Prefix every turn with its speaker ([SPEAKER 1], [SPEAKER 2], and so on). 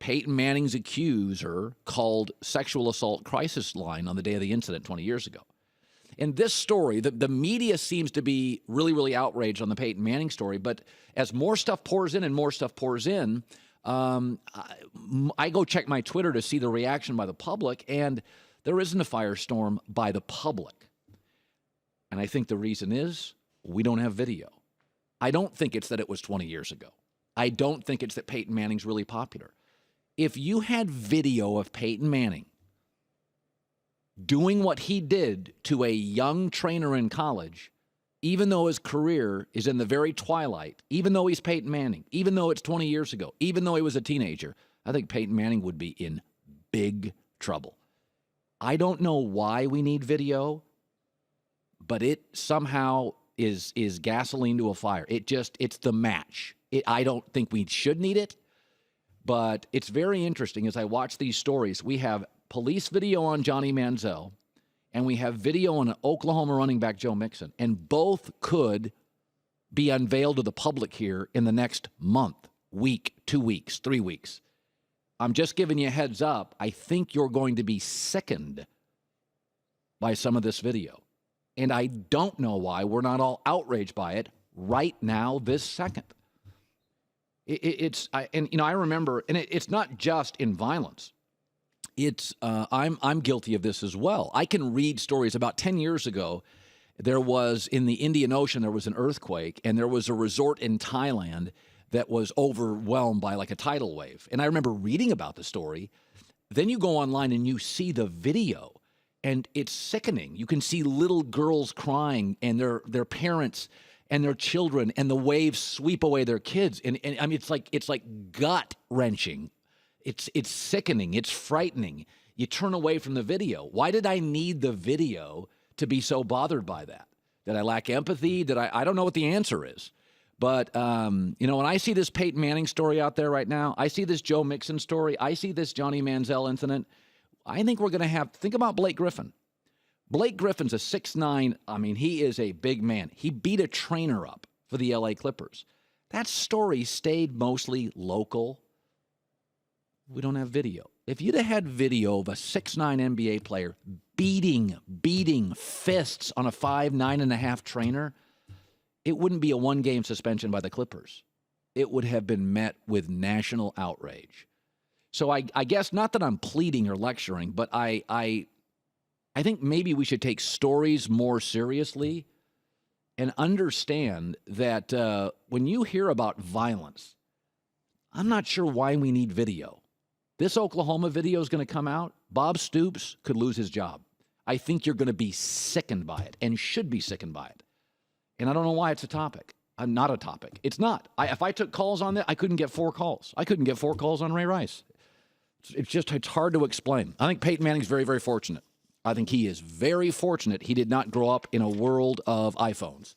[SPEAKER 1] Peyton Manning's accuser called sexual assault crisis line on the day of the incident 20 years ago. And this story, the media seems to be really, really outraged on the Peyton Manning story. But as more stuff pours in and more stuff pours in, I go check my Twitter to see the reaction by the public, and there isn't a firestorm by the public. And I think the reason is we don't have video. I don't think it's that it was 20 years ago. I don't think it's that Peyton Manning's really popular. If you had video of Peyton Manning doing what he did to a young trainer in college, even though his career is in the very twilight, even though he's Peyton Manning, even though it's 20 years ago, even though he was a teenager, I think Peyton Manning would be in big trouble. I don't know why we need video, but it somehow is gasoline to a fire. It's the match. I don't think we should need it, but it's very interesting as I watch these stories. We have police video on Johnny Manziel, and we have video on Oklahoma running back Joe Mixon, and both could be unveiled to the public here in the next month, week, 2 weeks, 3 weeks. I'm just giving you a heads up. I think you're going to be sickened by some of this video. And I don't know why we're not all outraged by it right now, this second. I remember, and it's not just in violence. I'm guilty of this as well. I can read stories. About 10 years ago, there was in the Indian Ocean, there was an earthquake, and there was a resort in Thailand that was overwhelmed by like a tidal wave. And I remember reading about the story. Then you go online and you see the video, and it's sickening. You can see little girls crying and their parents and their children, and the waves sweep away their kids. And I mean, it's like gut wrenching. It's sickening. It's frightening. You turn away from the video. Why did I need the video to be so bothered by that? Did I lack empathy? I don't know what the answer is. But, when I see this Peyton Manning story out there right now, I see this Joe Mixon story, I see this Johnny Manziel incident, I think we're going to think about Blake Griffin. Blake Griffin's a 6'9". I mean, he is a big man. He beat a trainer up for the L.A. Clippers. That story stayed mostly local. We don't have video. If you'd have had video of a 6'9" NBA player beating fists on a 5'9.5" trainer, it wouldn't be a one-game suspension by the Clippers. It would have been met with national outrage. So I guess not that I'm pleading or lecturing, but I think maybe we should take stories more seriously and understand that when you hear about violence, I'm not sure why we need video. This Oklahoma video is going to come out. Bob Stoops could lose his job. I think you're going to be sickened by it and should be sickened by it. And I don't know why it's a topic. I'm not a topic. It's not. If I took calls on that, I couldn't get 4 calls. I couldn't get 4 calls on Ray Rice. It's hard to explain. I think Peyton Manning's very, very fortunate. I think he is very fortunate he did not grow up in a world of iPhones.